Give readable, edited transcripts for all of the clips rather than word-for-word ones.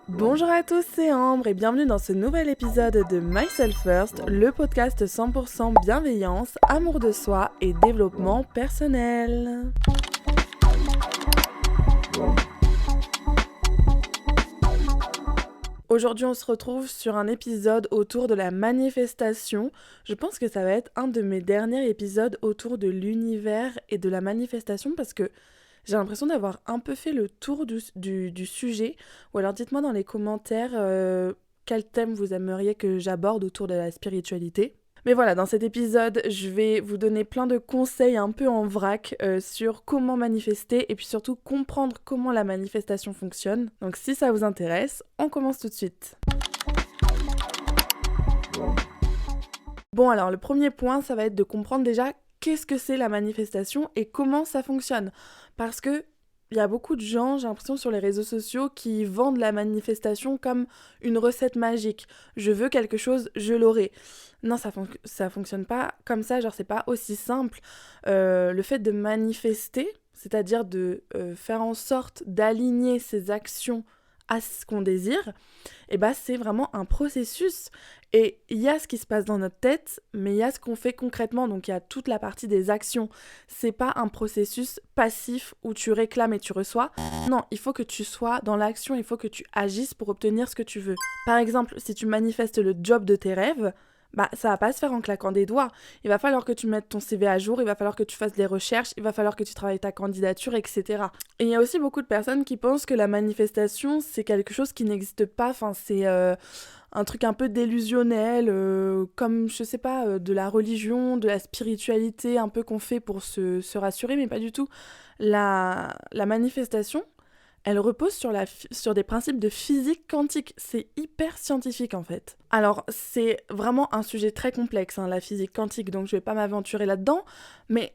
Bonjour à tous, c'est Ambre et bienvenue dans ce nouvel épisode de Myself First, le podcast 100% bienveillance, amour de soi et développement personnel. Aujourd'hui, on se retrouve sur un épisode autour de la manifestation. Je pense que ça va être un de mes derniers épisodes autour de l'univers et de la manifestation parce que j'ai l'impression d'avoir un peu fait le tour du sujet. Ou alors dites-moi dans les commentaires quel thème vous aimeriez que j'aborde autour de la spiritualité. Mais voilà, dans cet épisode, je vais vous donner plein de conseils un peu en vrac sur comment manifester et puis surtout comprendre comment la manifestation fonctionne. Donc si ça vous intéresse, on commence tout de suite. Bon alors, le premier point, ça va être de comprendre déjà qu'est-ce que c'est la manifestation et comment ça fonctionne. Parce que il y a beaucoup de gens, j'ai l'impression, sur les réseaux sociaux qui vendent la manifestation comme une recette magique. Je veux quelque chose, je l'aurai. Non, ça fonctionne pas comme ça, genre c'est pas aussi simple. Le fait de manifester, c'est-à-dire de faire en sorte d'aligner ses actions à ce qu'on désire, et bah c'est vraiment un processus. Et il y a ce qui se passe dans notre tête, mais il y a ce qu'on fait concrètement, donc il y a toute la partie des actions. C'est pas un processus passif où tu réclames et tu reçois. Non, il faut que tu sois dans l'action, il faut que tu agisses pour obtenir ce que tu veux. Par exemple, si tu manifestes le job de tes rêves, bah ça va pas se faire en claquant des doigts. Il va falloir que tu mettes ton CV à jour, il va falloir que tu fasses des recherches, il va falloir que tu travailles ta candidature, etc. Et il y a aussi beaucoup de personnes qui pensent que la manifestation, c'est quelque chose qui n'existe pas, enfin c'est un truc un peu délusionnel, comme, je sais pas, de la religion, de la spiritualité, un peu qu'on fait pour se rassurer, mais pas du tout. La manifestation, elle repose sur des principes de physique quantique. C'est hyper scientifique en fait. Alors, c'est vraiment un sujet très complexe, hein, la physique quantique, donc je vais pas m'aventurer là-dedans, mais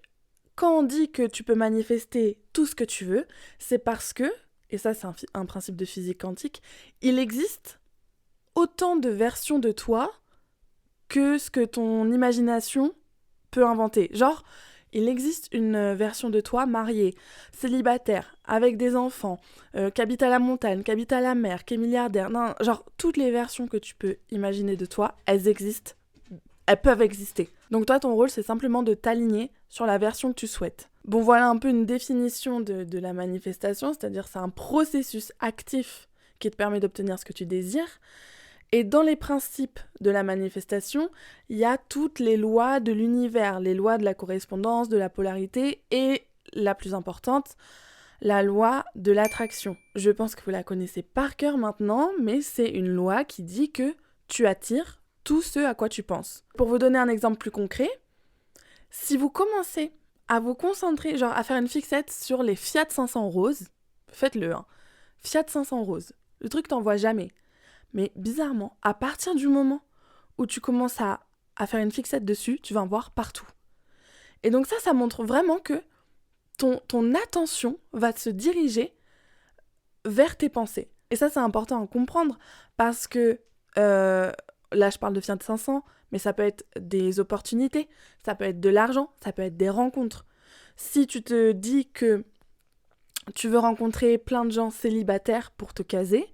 quand on dit que tu peux manifester tout ce que tu veux, c'est parce que, et ça c'est un principe de physique quantique, il existe autant de versions de toi que ce que ton imagination peut inventer. Genre, il existe une version de toi mariée, célibataire, avec des enfants, qui habite à la montagne, qui habite à la mer, qui est milliardaire. Non, genre, toutes les versions que tu peux imaginer de toi, elles existent. Elles peuvent exister. Donc toi, ton rôle, c'est simplement de t'aligner sur la version que tu souhaites. Bon, voilà un peu une définition de la manifestation, c'est-à-dire c'est un processus actif qui te permet d'obtenir ce que tu désires. Et dans les principes de la manifestation, il y a toutes les lois de l'univers, les lois de la correspondance, de la polarité et, la plus importante, la loi de l'attraction. Je pense que vous la connaissez par cœur maintenant, mais c'est une loi qui dit que tu attires tout ce à quoi tu penses. Pour vous donner un exemple plus concret, si vous commencez à vous concentrer, genre à faire une fixette sur les Fiat 500 roses, faites-le, hein. Fiat 500 roses, le truc t'en voit jamais. Mais bizarrement, à partir du moment où tu commences à faire une fixette dessus, tu vas en voir partout. Et donc ça montre vraiment que ton attention va se diriger vers tes pensées. Et ça, c'est important à comprendre parce que, là, je parle de Fiat 500, mais ça peut être des opportunités, ça peut être de l'argent, ça peut être des rencontres. Si tu te dis que tu veux rencontrer plein de gens célibataires pour te caser,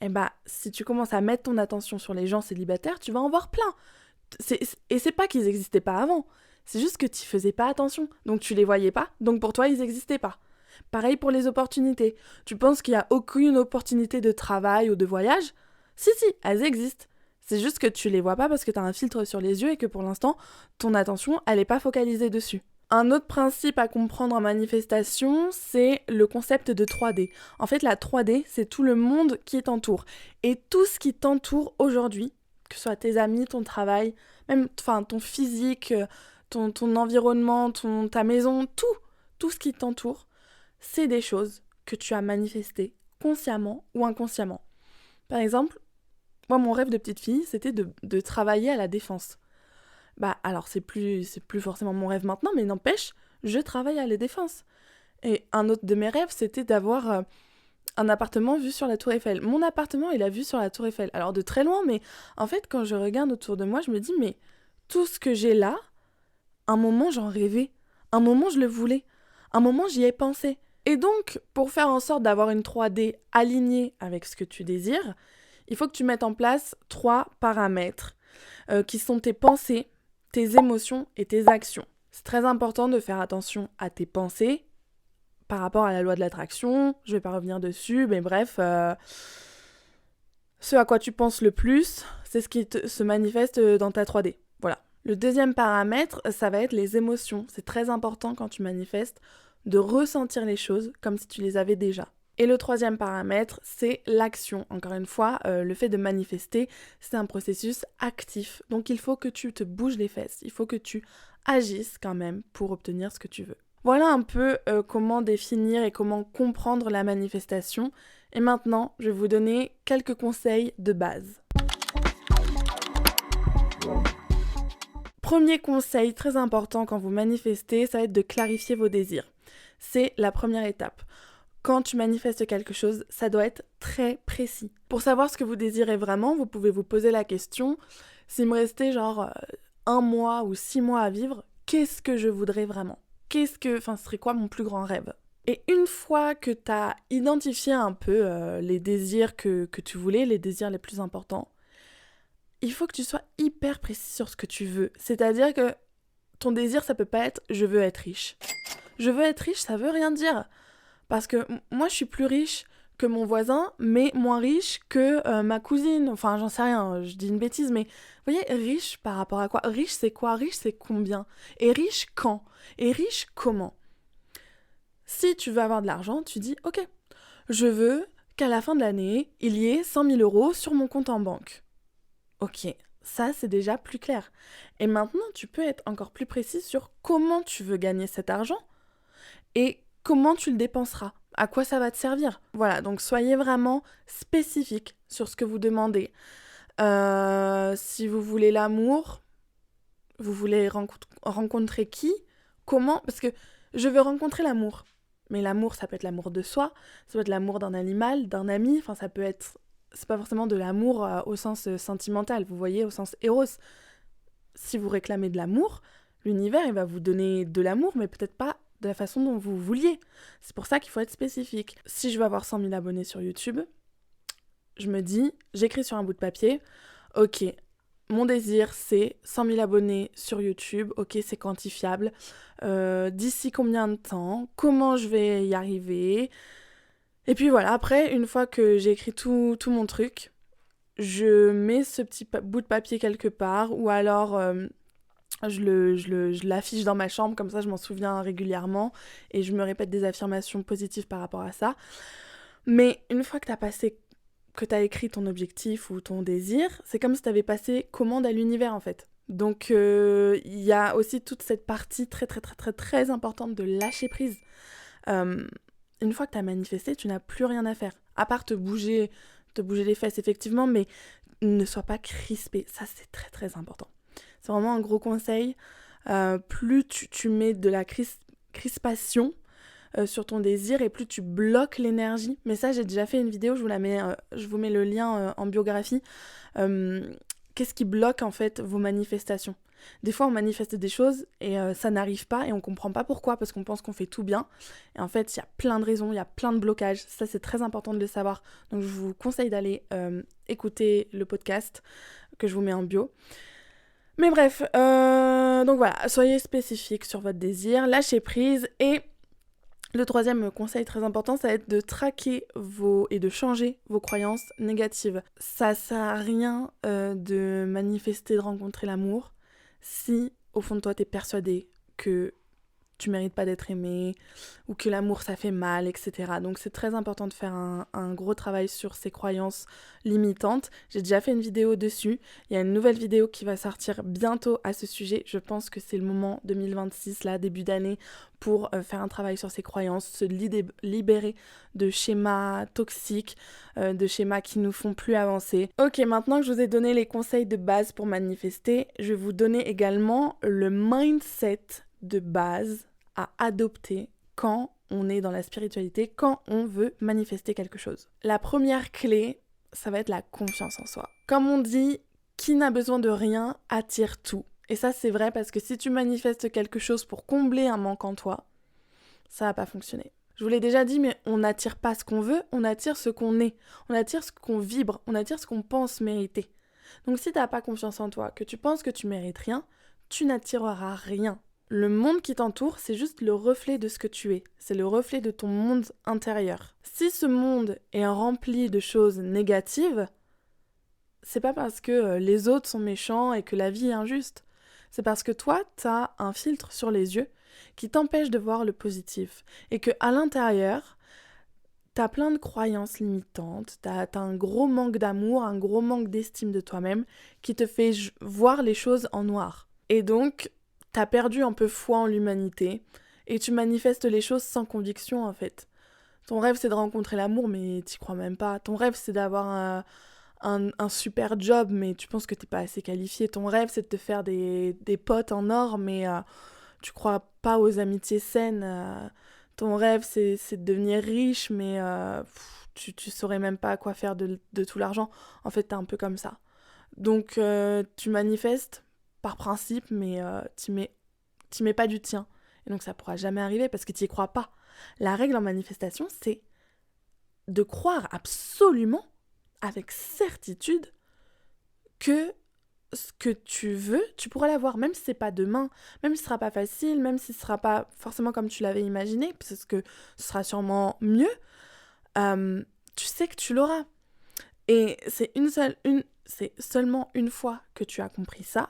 eh bah, si tu commences à mettre ton attention sur les gens célibataires, tu vas en voir plein. Et c'est pas qu'ils n'existaient pas avant, c'est juste que tu faisais pas attention, donc tu les voyais pas, donc pour toi ils n'existaient pas. Pareil pour les opportunités. Tu penses qu'il n'y a aucune opportunité de travail ou de voyage ? Si, elles existent. C'est juste que tu les vois pas parce que tu as un filtre sur les yeux et que pour l'instant, ton attention, elle n'est pas focalisée dessus. Un autre principe à comprendre en manifestation, c'est le concept de 3D. En fait, la 3D, c'est tout le monde qui t'entoure. Et tout ce qui t'entoure aujourd'hui, que ce soit tes amis, ton travail, même ton physique, ton environnement, ta maison, tout ce qui t'entoure, c'est des choses que tu as manifestées consciemment ou inconsciemment. Par exemple, moi, mon rêve de petite fille, c'était de travailler à la défense. Bah alors c'est plus forcément mon rêve maintenant, mais n'empêche, je travaille à la défense. Et un autre de mes rêves, c'était d'avoir un appartement vu sur la Tour Eiffel. Mon appartement, il a vue sur la Tour Eiffel. Alors de très loin, mais en fait, quand je regarde autour de moi, je me dis, mais tout ce que j'ai là, un moment j'en rêvais, un moment je le voulais, un moment j'y ai pensé. Et donc, pour faire en sorte d'avoir une 3D alignée avec ce que tu désires, il faut que tu mettes en place 3 paramètres qui sont tes pensées, tes émotions et tes actions. C'est très important de faire attention à tes pensées par rapport à la loi de l'attraction. Je ne vais pas revenir dessus, mais bref, ce à quoi tu penses le plus, c'est ce qui se manifeste dans ta 3D. Voilà. Le deuxième paramètre, ça va être les émotions. C'est très important quand tu manifestes de ressentir les choses comme si tu les avais déjà. Et le troisième paramètre, c'est l'action. Encore une fois, le fait de manifester, c'est un processus actif. Donc il faut que tu te bouges les fesses, il faut que tu agisses quand même pour obtenir ce que tu veux. Voilà un peu comment définir et comment comprendre la manifestation. Et maintenant, je vais vous donner quelques conseils de base. Premier conseil très important quand vous manifestez, ça va être de clarifier vos désirs. C'est la première étape. Quand tu manifestes quelque chose, ça doit être très précis. Pour savoir ce que vous désirez vraiment, vous pouvez vous poser la question, s'il me restait genre 1 mois ou 6 mois à vivre, qu'est-ce que je voudrais vraiment ? Ce serait quoi mon plus grand rêve ? Et une fois que tu as identifié un peu les désirs que tu voulais, les désirs les plus importants, il faut que tu sois hyper précis sur ce que tu veux. C'est-à-dire que ton désir, ça peut pas être « je veux être riche ». Je veux être riche, ça veut rien dire. Parce que moi, je suis plus riche que mon voisin, mais moins riche que ma cousine. Enfin, j'en sais rien, je dis une bêtise, mais vous voyez, riche par rapport à quoi ? Riche, c'est quoi ? Riche, c'est combien ? Et riche, quand ? Et riche, comment ? Si tu veux avoir de l'argent, tu dis « Ok, je veux qu'à la fin de l'année, il y ait 100 000 € sur mon compte en banque. » Ok, ça, c'est déjà plus clair. Et maintenant, tu peux être encore plus précis sur comment tu veux gagner cet argent et comment tu le dépenseras, à quoi ça va te servir. Voilà, donc soyez vraiment spécifique sur ce que vous demandez. Si vous voulez l'amour, vous voulez rencontrer qui ? Comment ? Parce que je veux rencontrer l'amour. Mais l'amour, ça peut être l'amour de soi, ça peut être l'amour d'un animal, d'un ami, enfin ça peut être... C'est pas forcément de l'amour au sens sentimental, vous voyez, au sens éros. Si vous réclamez de l'amour, l'univers, il va vous donner de l'amour, mais peut-être pas de la façon dont vous vouliez. C'est pour ça qu'il faut être spécifique. Si je veux avoir 100 000 abonnés sur YouTube, je me dis, j'écris sur un bout de papier, ok, mon désir c'est 100 000 abonnés sur YouTube, ok, c'est quantifiable, d'ici combien de temps, comment je vais y arriver. Et puis voilà, après, une fois que j'ai écrit tout mon truc, je mets ce petit bout de papier quelque part, ou alors je l'affiche dans ma chambre, comme ça je m'en souviens régulièrement, et je me répète des affirmations positives par rapport à ça. Mais une fois que t'as écrit ton objectif ou ton désir, c'est comme si t'avais passé commande à l'univers en fait. Donc il y a aussi toute cette partie très très très très très importante de lâcher prise. Une fois que t'as manifesté, tu n'as plus rien à faire. À part te bouger les fesses effectivement, mais ne sois pas crispé. Ça c'est très très important. C'est vraiment un gros conseil. Plus tu mets de la crispation sur ton désir et plus tu bloques l'énergie. Mais ça, j'ai déjà fait une vidéo, je vous mets le lien en biographie. Qu'est-ce qui bloque en fait vos manifestations ? Des fois, on manifeste des choses et ça n'arrive pas et on comprend pas pourquoi parce qu'on pense qu'on fait tout bien. Et en fait, il y a plein de raisons, il y a plein de blocages. Ça, c'est très important de le savoir. Donc, je vous conseille d'aller écouter le podcast que je vous mets en bio. Mais bref, donc voilà, soyez spécifique sur votre désir, lâchez prise et le troisième conseil très important, ça va être de traquer et de changer vos croyances négatives. Ça sert à rien de manifester, de rencontrer l'amour si au fond de toi t'es persuadé que tu mérites pas d'être aimé ou que l'amour ça fait mal, etc. Donc c'est très important de faire un gros travail sur ces croyances limitantes. J'ai déjà fait une vidéo dessus. Il y a une nouvelle vidéo qui va sortir bientôt à ce sujet. Je pense que c'est le moment 2026, là, début d'année, pour faire un travail sur ces croyances, se libérer de schémas toxiques, de schémas qui nous font plus avancer. Ok, maintenant que je vous ai donné les conseils de base pour manifester, je vais vous donner également le mindset de base à adopter quand on est dans la spiritualité, quand on veut manifester quelque chose. La première clé, ça va être la confiance en soi. Comme on dit, qui n'a besoin de rien attire tout. Et ça, c'est vrai parce que si tu manifestes quelque chose pour combler un manque en toi, ça va pas fonctionner. Je vous l'ai déjà dit, mais on n'attire pas ce qu'on veut, on attire ce qu'on est. On attire ce qu'on vibre, on attire ce qu'on pense mériter. Donc si t'as pas confiance en toi, que tu penses que tu mérites rien, tu n'attireras rien. Le monde qui t'entoure, c'est juste le reflet de ce que tu es. C'est le reflet de ton monde intérieur. Si ce monde est rempli de choses négatives, c'est pas parce que les autres sont méchants et que la vie est injuste. C'est parce que toi, t'as un filtre sur les yeux qui t'empêche de voir le positif. Et que à l'intérieur, t'as plein de croyances limitantes, t'as un gros manque d'amour, un gros manque d'estime de toi-même qui te fait voir les choses en noir. Et donc, t'as perdu un peu foi en l'humanité et tu manifestes les choses sans conviction en fait. Ton rêve c'est de rencontrer l'amour mais t'y crois même pas. Ton rêve c'est d'avoir un super job mais tu penses que t'es pas assez qualifié. Ton rêve c'est de te faire des potes en or mais tu crois pas aux amitiés saines. Ton rêve c'est de devenir riche mais tu saurais même pas quoi faire de tout l'argent. En fait t'es un peu comme ça. Donc tu manifestes par principe, mais t'y mets pas du tien. Et donc ça pourra jamais arriver parce que t'y crois pas. La règle en manifestation, c'est de croire absolument, avec certitude, que ce que tu veux, tu pourras l'avoir, même si c'est pas demain, même si ce sera pas facile, même si ce sera pas forcément comme tu l'avais imaginé, parce que ce sera sûrement mieux, tu sais que tu l'auras. Et c'est seulement une fois que tu as compris ça,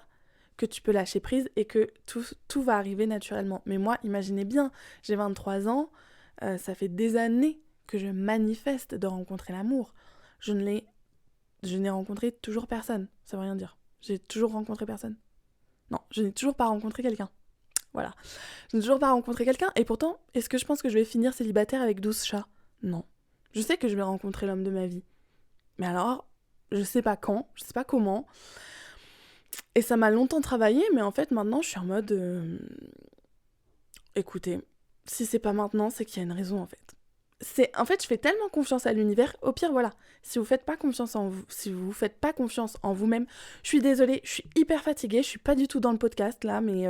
que tu peux lâcher prise et que tout va arriver naturellement. Mais moi, imaginez bien, j'ai 23 ans, ça fait des années que je manifeste de rencontrer l'amour. Je n'ai rencontré toujours personne, ça veut rien dire. J'ai toujours rencontré personne. Non, je n'ai toujours pas rencontré quelqu'un. Voilà. Je n'ai toujours pas rencontré quelqu'un et pourtant, est-ce que je pense que je vais finir célibataire avec 12 chats ? Non. Je sais que je vais rencontrer l'homme de ma vie. Mais alors, je sais pas quand, je sais pas comment. Et ça m'a longtemps travaillé, mais en fait, maintenant, je suis en mode... Écoutez, si c'est pas maintenant, c'est qu'il y a une raison, en fait. En fait, je fais tellement confiance à l'univers. Au pire, voilà, si vous faites pas confiance en vous, si vous faites pas confiance en vous-même, je suis désolée, je suis hyper fatiguée, je suis pas du tout dans le podcast, là, mais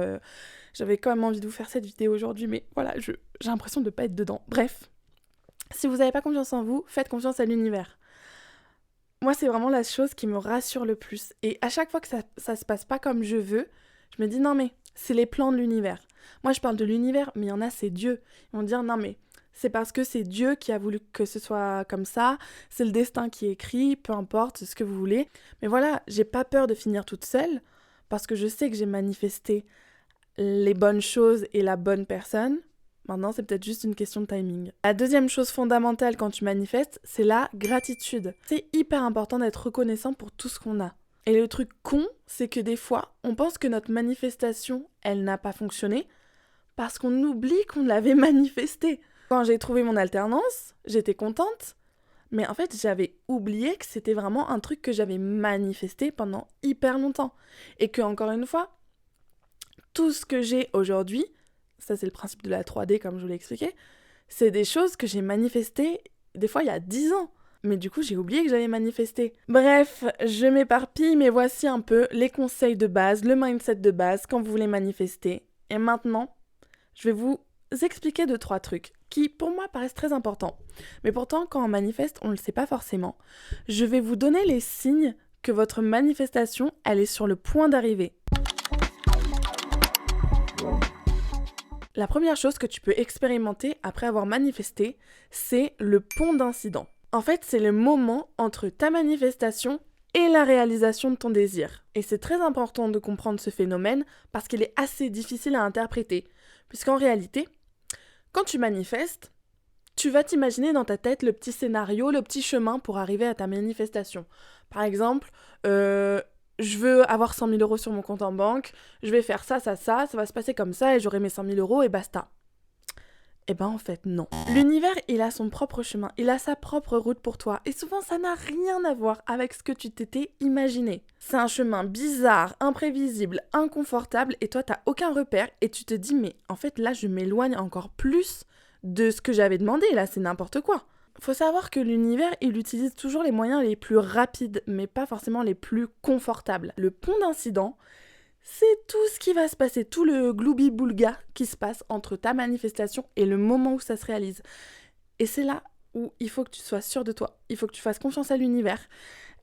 j'avais quand même envie de vous faire cette vidéo aujourd'hui, mais voilà, j'ai l'impression de pas être dedans. Bref, si vous avez pas confiance en vous, faites confiance à l'univers. Moi, c'est vraiment la chose qui me rassure le plus. Et à chaque fois que ça se passe pas comme je veux, je me dis non mais c'est les plans de l'univers. Moi, je parle de l'univers, mais il y en a, c'est Dieu. Ils vont dire non mais c'est parce que c'est Dieu qui a voulu que ce soit comme ça, c'est le destin qui est écrit, peu importe, ce que vous voulez. Mais voilà, j'ai pas peur de finir toute seule, parce que je sais que j'ai manifesté les bonnes choses et la bonne personne. Maintenant, c'est peut-être juste une question de timing. La deuxième chose fondamentale quand tu manifestes, c'est la gratitude. C'est hyper important d'être reconnaissant pour tout ce qu'on a. Et le truc con, c'est que des fois, on pense que notre manifestation, elle n'a pas fonctionné parce qu'on oublie qu'on l'avait manifestée. Quand j'ai trouvé mon alternance, j'étais contente, mais en fait, j'avais oublié que c'était vraiment un truc que j'avais manifesté pendant hyper longtemps. Et que, encore une fois, tout ce que j'ai aujourd'hui, ça c'est le principe de la 3D comme je vous l'ai expliqué, c'est des choses que j'ai manifestées des fois il y a 10 ans. Mais du coup j'ai oublié que j'avais manifesté. Bref, je m'éparpille, mais voici un peu les conseils de base, le mindset de base quand vous voulez manifester. Et maintenant, je vais vous expliquer 2-3 trucs qui pour moi paraissent très importants. Mais pourtant quand on manifeste, on ne le sait pas forcément. Je vais vous donner les signes que votre manifestation, elle est sur le point d'arriver. La première chose que tu peux expérimenter après avoir manifesté, c'est le pont d'incident. En fait, c'est le moment entre ta manifestation et la réalisation de ton désir. Et c'est très important de comprendre ce phénomène parce qu'il est assez difficile à interpréter. Puisqu'en réalité, quand tu manifestes, tu vas t'imaginer dans ta tête le petit scénario, le petit chemin pour arriver à ta manifestation. Par exemple, je veux avoir 100 000 € sur mon compte en banque, je vais faire ça va se passer comme ça et j'aurai mes 100 000 € et basta. Eh ben en fait non. L'univers, il a son propre chemin, il a sa propre route pour toi et souvent ça n'a rien à voir avec ce que tu t'étais imaginé. C'est un chemin bizarre, imprévisible, inconfortable et toi t'as aucun repère et tu te dis mais en fait là je m'éloigne encore plus de ce que j'avais demandé, là c'est n'importe quoi. Faut savoir que l'univers, il utilise toujours les moyens les plus rapides, mais pas forcément les plus confortables. Le pont d'incident, C'est tout ce qui va se passer, tout le gloubi-boulga qui se passe entre ta manifestation et le moment où ça se réalise. Et c'est là où il faut que tu sois sûr de toi, il faut que tu fasses confiance à l'univers,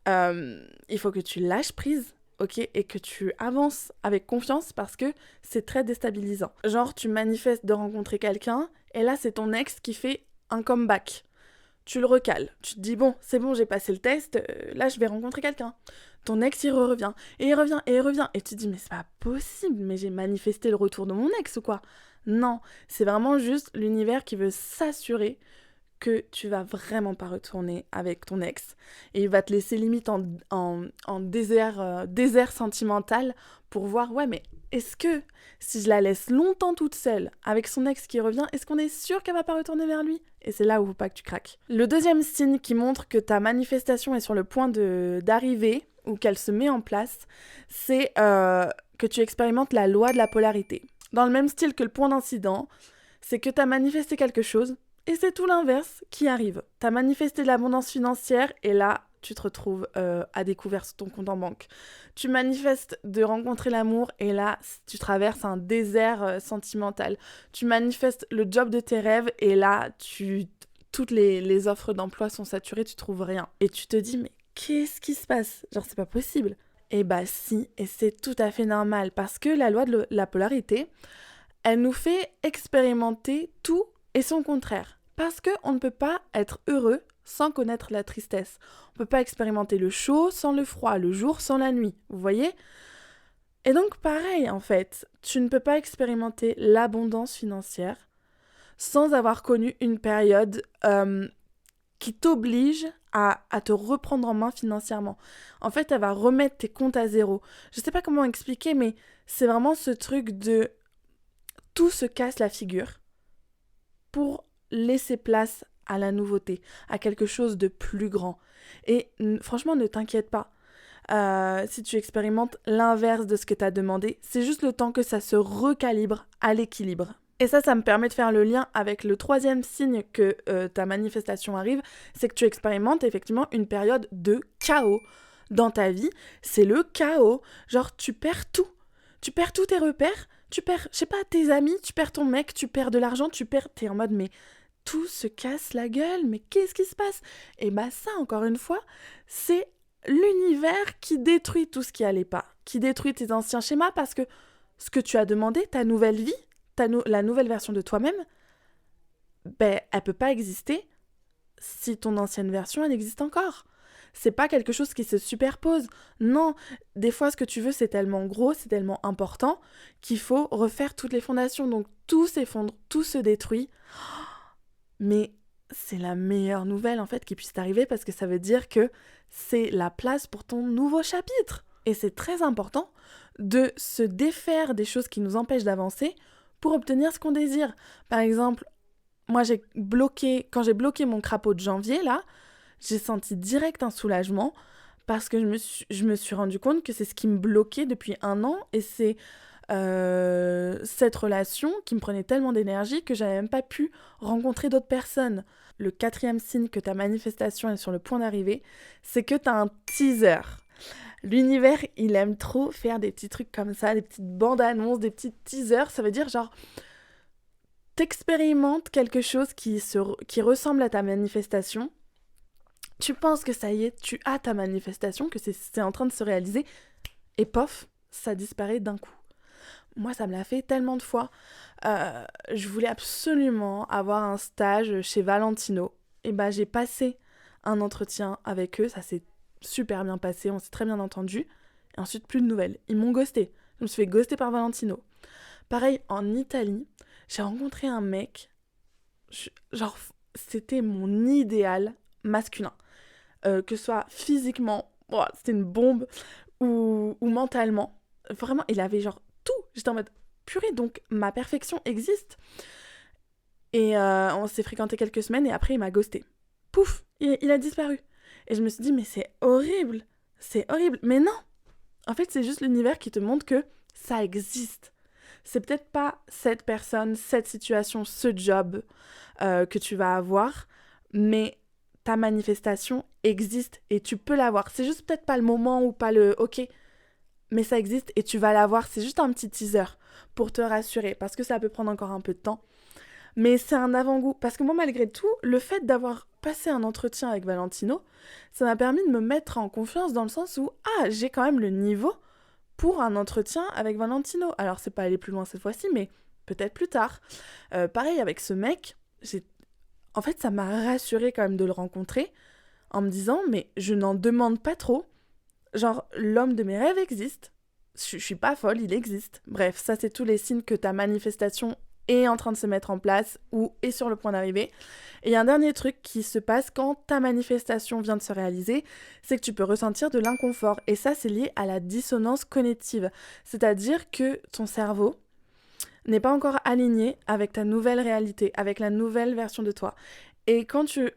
il faut que tu lâches prise, ok, et que tu avances avec confiance parce que c'est très déstabilisant. Genre, tu manifestes de rencontrer quelqu'un et là, c'est ton ex qui fait un comeback. Tu le recales. Tu te dis, bon, c'est bon, j'ai passé le test, là, je vais rencontrer quelqu'un. Ton ex, il revient. Et il revient, et il revient. Et tu te dis, mais c'est pas possible, mais j'ai manifesté le retour de mon ex ou quoi? Non, c'est vraiment juste l'univers qui veut s'assurer que tu vas vraiment pas retourner avec ton ex. Et il va te laisser limite en désert sentimental pour voir, ouais, mais est-ce que si je la laisse longtemps toute seule avec son ex qui revient, est-ce qu'on est sûr qu'elle va pas retourner vers lui? Et c'est là où il faut pas que tu craques. Le deuxième signe qui montre que ta manifestation est sur le point d'arriver ou qu'elle se met en place, c'est que tu expérimentes la loi de la polarité. Dans le même style que le point d'incident, c'est que tu as manifesté quelque chose, et c'est tout l'inverse qui arrive. T'as manifesté de l'abondance financière et là, tu te retrouves à découvert sur ton compte en banque. Tu manifestes de rencontrer l'amour et là, tu traverses un désert sentimental. Tu manifestes le job de tes rêves et là, toutes les offres d'emploi sont saturées, tu trouves rien. Et tu te dis, mais qu'est-ce qui se passe? Genre, c'est pas possible. Eh bah si, et c'est tout à fait normal parce que la loi de la polarité, elle nous fait expérimenter tout et son contraire. Parce qu'on ne peut pas être heureux sans connaître la tristesse. On ne peut pas expérimenter le chaud sans le froid, le jour sans la nuit. Vous voyez? Et donc pareil en fait, tu ne peux pas expérimenter l'abondance financière sans avoir connu une période qui t'oblige à te reprendre en main financièrement. En fait, elle va remettre tes comptes à zéro. Je ne sais pas comment expliquer, mais c'est vraiment ce truc de tout se casse la figure pour laisser place à la nouveauté, à quelque chose de plus grand. Et franchement, ne t'inquiète pas. Si tu expérimentes l'inverse de ce que tu as demandé, c'est juste le temps que ça se recalibre à l'équilibre. Et ça me permet de faire le lien avec le troisième signe que ta manifestation arrive, c'est que tu expérimentes effectivement une période de chaos dans ta vie. C'est le chaos. Genre, tu perds tout. Tu perds tous tes repères, tu perds, je sais pas, tes amis, tu perds ton mec, tu perds de l'argent, t'es en mode, mais tout se casse la gueule, mais qu'est-ce qui se passe? Et bah ça, encore une fois, c'est l'univers qui détruit tout ce qui allait pas, qui détruit tes anciens schémas parce que ce que tu as demandé, ta nouvelle vie, la nouvelle version de toi-même, ben, elle peut pas exister si ton ancienne version, elle existe encore. C'est pas quelque chose qui se superpose. Non, des fois, ce que tu veux, c'est tellement gros, c'est tellement important qu'il faut refaire toutes les fondations. Donc, tout s'effondre, tout se détruit. Mais c'est la meilleure nouvelle, en fait, qui puisse t'arriver parce que ça veut dire que c'est la place pour ton nouveau chapitre. Et c'est très important de se défaire des choses qui nous empêchent d'avancer pour obtenir ce qu'on désire. Par exemple, moi, quand j'ai bloqué mon crapaud de janvier, là, j'ai senti direct un soulagement parce que je me suis rendu compte que c'est ce qui me bloquait depuis 1 an et c'est cette relation qui me prenait tellement d'énergie que j'avais même pas pu rencontrer d'autres personnes. Le quatrième signe que ta manifestation est sur le point d'arriver, c'est que tu as un teaser. L'univers, il aime trop faire des petits trucs comme ça, des petites bandes annonces, des petits teasers. Ça veut dire genre, t'expérimentes quelque chose qui ressemble à ta manifestation. Tu penses que ça y est, tu as ta manifestation, que c'est en train de se réaliser, et pof, ça disparaît d'un coup. Moi, ça me l'a fait tellement de fois. Je voulais absolument avoir un stage chez Valentino. Et bah, j'ai passé un entretien avec eux, ça s'est super bien passé, on s'est très bien entendu. Et ensuite, plus de nouvelles. Ils m'ont ghosté. Je me suis fait ghoster par Valentino. Pareil, en Italie, j'ai rencontré un mec, genre, c'était mon idéal masculin. Que ce soit physiquement, c'était une bombe, ou mentalement. Vraiment, il avait genre tout. J'étais en mode, purée, donc ma perfection existe. Et on s'est fréquenté quelques semaines et après, il m'a ghosté. Pouf, il a disparu. Et je me suis dit, mais c'est horrible. C'est horrible. Mais non. En fait, c'est juste l'univers qui te montre que ça existe. C'est peut-être pas cette personne, cette situation, ce job que tu vas avoir, mais ta manifestation existe et tu peux l'avoir. C'est juste peut-être pas le moment ou pas le OK, mais ça existe et tu vas l'avoir. C'est juste un petit teaser pour te rassurer, parce que ça peut prendre encore un peu de temps. Mais c'est un avant-goût. Parce que moi, malgré tout, le fait d'avoir passé un entretien avec Valentino, ça m'a permis de me mettre en confiance dans le sens où, j'ai quand même le niveau pour un entretien avec Valentino. Alors, c'est pas aller plus loin cette fois-ci, mais peut-être plus tard. Pareil, avec ce mec, en fait, ça m'a rassurée quand même de le rencontrer en me disant, mais je n'en demande pas trop. Genre, l'homme de mes rêves existe. Je suis pas folle, il existe. Bref, ça, c'est tous les signes que ta manifestation est en train de se mettre en place ou est sur le point d'arriver. Et il y a un dernier truc qui se passe quand ta manifestation vient de se réaliser, c'est que tu peux ressentir de l'inconfort. Et ça, c'est lié à la dissonance cognitive. C'est-à-dire que ton cerveau n'est pas encore aligné avec ta nouvelle réalité, avec la nouvelle version de toi. Et quand tu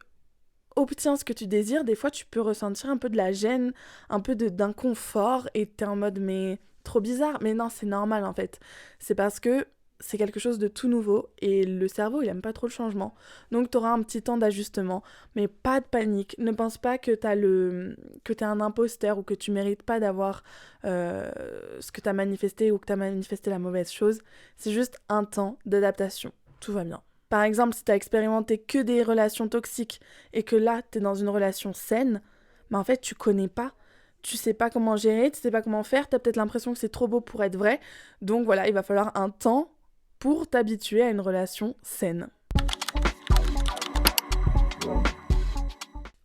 obtiens ce que tu désires, des fois tu peux ressentir un peu de la gêne, un peu d'inconfort, et t'es en mode mais trop bizarre. Mais non, c'est normal en fait. C'est parce que c'est quelque chose de tout nouveau et le cerveau il aime pas trop le changement. Donc t'auras un petit temps d'ajustement, mais pas de panique. Ne pense pas que t'es un imposteur ou que tu mérites pas d'avoir ce que t'as manifesté ou que t'as manifesté la mauvaise chose. C'est juste un temps d'adaptation. Tout va bien. Par exemple, si t'as expérimenté que des relations toxiques et que là t'es dans une relation saine, en fait tu connais pas. Tu sais pas comment gérer, tu sais pas comment faire, t'as peut-être l'impression que c'est trop beau pour être vrai. Donc voilà, il va falloir un temps pour t'habituer à une relation saine.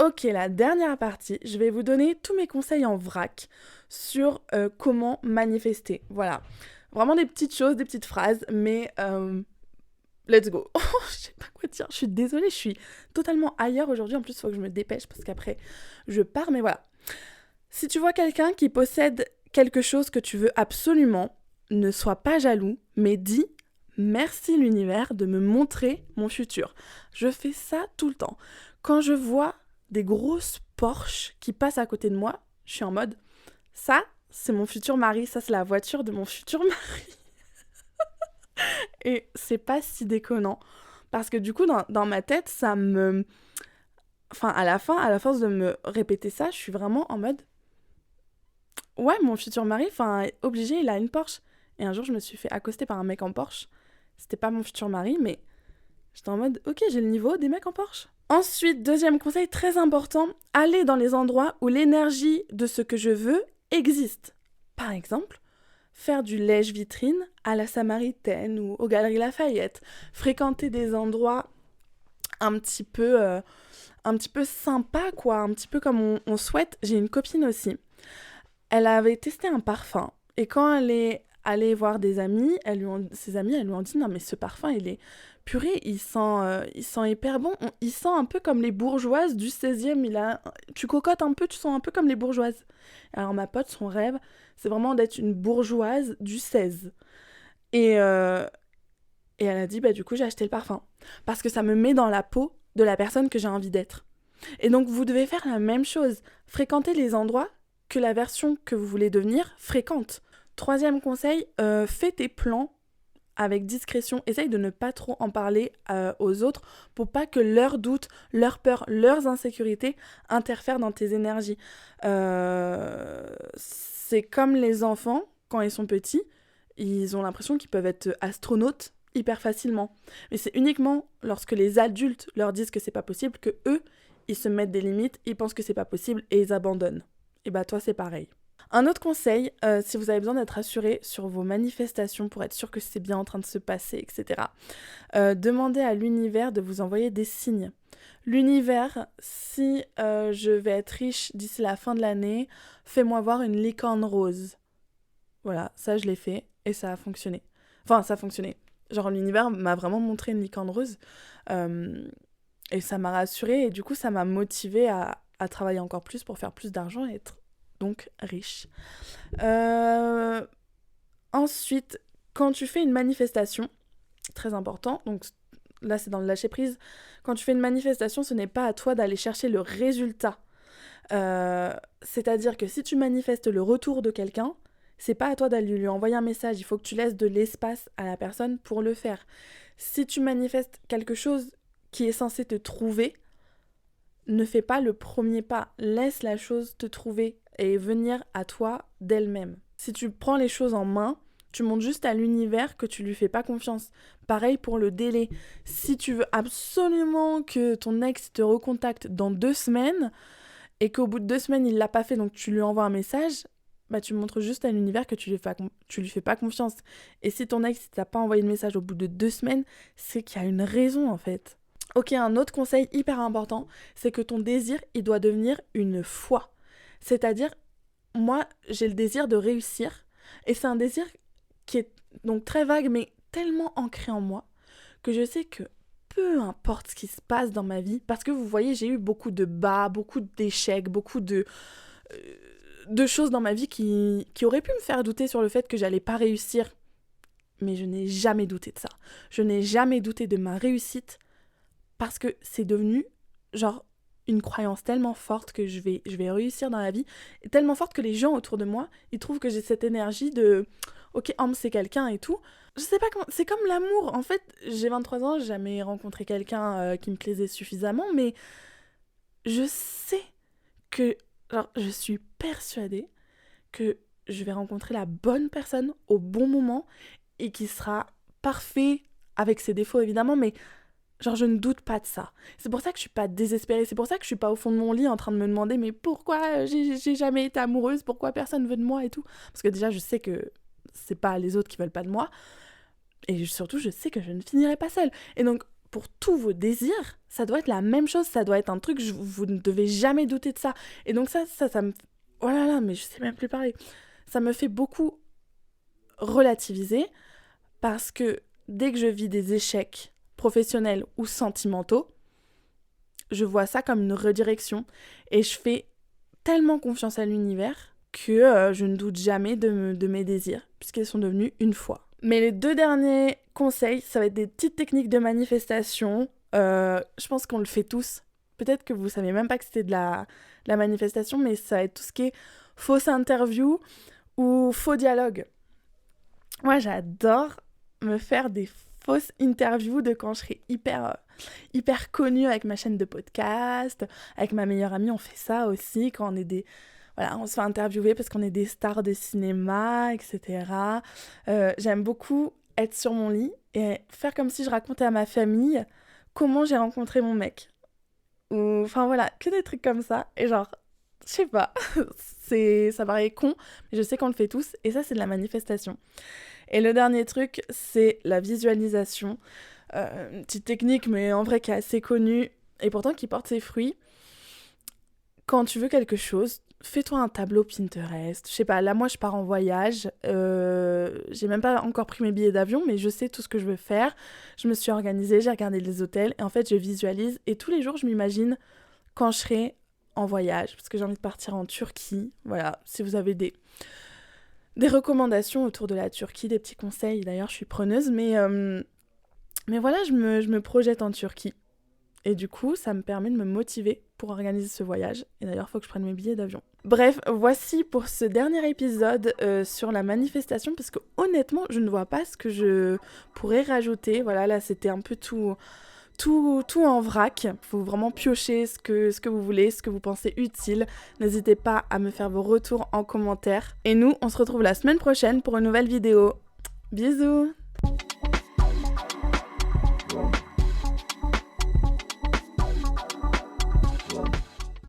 Ok, la dernière partie, je vais vous donner tous mes conseils en vrac sur comment manifester. Voilà, vraiment des petites choses, des petites phrases, mais let's go. Je sais pas quoi dire, je suis désolée, je suis totalement ailleurs aujourd'hui. En plus, il faut que je me dépêche parce qu'après, je pars, mais voilà. Si tu vois quelqu'un qui possède quelque chose que tu veux absolument, ne sois pas jaloux, mais dis merci l'univers de me montrer mon futur. Je fais ça tout le temps. Quand je vois des grosses Porsche qui passent à côté de moi, je suis en mode ça, c'est mon futur mari, ça c'est la voiture de mon futur mari. Et c'est pas si déconnant. Parce que du coup, dans ma tête, ça me... Enfin, à la fin, à la force de me répéter ça, je suis vraiment en mode ouais, mon futur mari, obligé, il a une Porsche. Et un jour, je me suis fait accoster par un mec en Porsche. C'était pas mon futur mari, mais j'étais en mode, ok, j'ai le niveau des mecs en Porsche. Ensuite, deuxième conseil très important, aller dans les endroits où l'énergie de ce que je veux existe. Par exemple, faire du lèche-vitrine à la Samaritaine ou aux Galeries Lafayette. Fréquenter des endroits un petit peu sympas, quoi. Un petit peu comme on souhaite. J'ai une copine aussi. Elle avait testé un parfum. Et quand elle est allée voir des amis, ses amis, elles lui ont dit « Non, mais ce parfum, il est purée, il sent hyper bon. Il sent un peu comme les bourgeoises du 16e. Tu cocottes un peu, tu sens un peu comme les bourgeoises. » Alors ma pote, son rêve, c'est vraiment d'être une bourgeoise du 16. Et elle a dit « Bah du coup, j'ai acheté le parfum. Parce que ça me met dans la peau de la personne que j'ai envie d'être. » Et donc, vous devez faire la même chose. Fréquenter les endroits que la version que vous voulez devenir fréquente. Troisième conseil, fais tes plans avec discrétion. Essaye de ne pas trop en parler aux autres pour pas que leurs doutes, leurs peurs, leurs insécurités interfèrent dans tes énergies. C'est comme les enfants, quand ils sont petits, ils ont l'impression qu'ils peuvent être astronautes hyper facilement. Mais c'est uniquement lorsque les adultes leur disent que c'est pas possible que eux, ils se mettent des limites, ils pensent que c'est pas possible et ils abandonnent. Et bah toi c'est pareil. Un autre conseil, si vous avez besoin d'être assuré sur vos manifestations pour être sûr que c'est bien en train de se passer, etc., demandez à l'univers de vous envoyer des signes. L'univers, si je vais être riche d'ici la fin de l'année, fais-moi voir une licorne rose. Voilà, ça je l'ai fait et ça a fonctionné. Enfin, ça a fonctionné. Genre l'univers m'a vraiment montré une licorne rose et ça m'a rassurée et du coup ça m'a motivée à travailler encore plus pour faire plus d'argent et être donc riche. Ensuite, quand tu fais une manifestation, très important, donc là c'est dans le lâcher prise, quand tu fais une manifestation, ce n'est pas à toi d'aller chercher le résultat. C'est-à-dire que si tu manifestes le retour de quelqu'un, c'est pas à toi d'aller lui envoyer un message, il faut que tu laisses de l'espace à la personne pour le faire. Si tu manifestes quelque chose qui est censé te trouver, ne fais pas le premier pas, laisse la chose te trouver et venir à toi d'elle-même. Si tu prends les choses en main, tu montres juste à l'univers que tu lui fais pas confiance. Pareil pour le délai. Si tu veux absolument que ton ex te recontacte dans 2 semaines et qu'au bout de 2 semaines il l'a pas fait, donc tu lui envoies un message, bah tu montres juste à l'univers que tu lui fais pas confiance. Et si ton ex t'a pas envoyé de message au bout de 2 semaines, c'est qu'il y a une raison en fait. Ok, un autre conseil hyper important, c'est que ton désir, il doit devenir une foi. C'est-à-dire, moi, j'ai le désir de réussir, et c'est un désir qui est donc très vague, mais tellement ancré en moi, que je sais que peu importe ce qui se passe dans ma vie, parce que vous voyez, j'ai eu beaucoup de bas, beaucoup d'échecs, beaucoup de choses dans ma vie qui auraient pu me faire douter sur le fait que j'allais pas réussir. Mais je n'ai jamais douté de ça. Je n'ai jamais douté de ma réussite parce que c'est devenu genre une croyance tellement forte que je vais réussir dans la vie, et tellement forte que les gens autour de moi, ils trouvent que j'ai cette énergie de ok, Ambre c'est quelqu'un et tout. Je sais pas comment, c'est comme l'amour. En fait, j'ai 23 ans, j'ai jamais rencontré quelqu'un qui me plaisait suffisamment, mais je sais que, genre, je suis persuadée que je vais rencontrer la bonne personne au bon moment et qui sera parfait avec ses défauts évidemment, mais genre je ne doute pas de ça. C'est pour ça que je suis pas désespérée, c'est pour ça que je suis pas au fond de mon lit en train de me demander mais pourquoi j'ai jamais été amoureuse, pourquoi personne veut de moi et tout. Parce que déjà je sais que c'est pas les autres qui veulent pas de moi, et surtout je sais que je ne finirai pas seule. Et donc pour tous vos désirs, ça doit être la même chose, ça doit être un truc, vous ne devez jamais douter de ça. Et donc ça me... Oh là là, mais je sais même plus parler. Ça me fait beaucoup relativiser parce que dès que je vis des échecs professionnels ou sentimentaux, je vois ça comme une redirection et je fais tellement confiance à l'univers que je ne doute jamais de mes désirs puisqu'ils sont devenus une foi. Mais les 2 derniers conseils, ça va être des petites techniques de manifestation. Je pense qu'on le fait tous. Peut-être que vous savez même pas que c'était de la manifestation, mais ça va être tout ce qui est fausse interview ou faux dialogue. Moi, j'adore me faire des fausses interviews de quand je serai hyper connue avec ma chaîne de podcast. Avec ma meilleure amie, on fait ça aussi quand on est des... Voilà, on se fait interviewer parce qu'on est des stars de cinéma, etc. J'aime beaucoup être sur mon lit et faire comme si je racontais à ma famille comment j'ai rencontré mon mec. Ou, enfin voilà, que des trucs comme ça. Et genre, je sais pas, ça paraît con, mais je sais qu'on le fait tous. Et ça, c'est de la manifestation. Et le dernier truc, c'est la visualisation. Une petite technique, mais en vrai qui est assez connue et pourtant qui porte ses fruits. Quand tu veux quelque chose, fais-toi un tableau Pinterest. Je sais pas, là moi je pars en voyage. J'ai même pas encore pris mes billets d'avion, mais je sais tout ce que je veux faire. Je me suis organisée, j'ai regardé les hôtels et en fait je visualise. Et tous les jours je m'imagine quand je serai en voyage, parce que j'ai envie de partir en Turquie. Voilà, si vous avez des recommandations autour de la Turquie, des petits conseils, d'ailleurs je suis preneuse, mais voilà, je me projette en Turquie. Et du coup, ça me permet de me motiver pour organiser ce voyage. Et d'ailleurs, il faut que je prenne mes billets d'avion. Bref, voici pour ce dernier épisode sur la manifestation, parce que honnêtement, je ne vois pas ce que je pourrais rajouter. Voilà, là, c'était un peu tout en vrac. Faut vraiment piocher ce que vous voulez, ce que vous pensez utile. N'hésitez pas à me faire vos retours en commentaire. Et nous, on se retrouve la semaine prochaine pour une nouvelle vidéo. Bisous!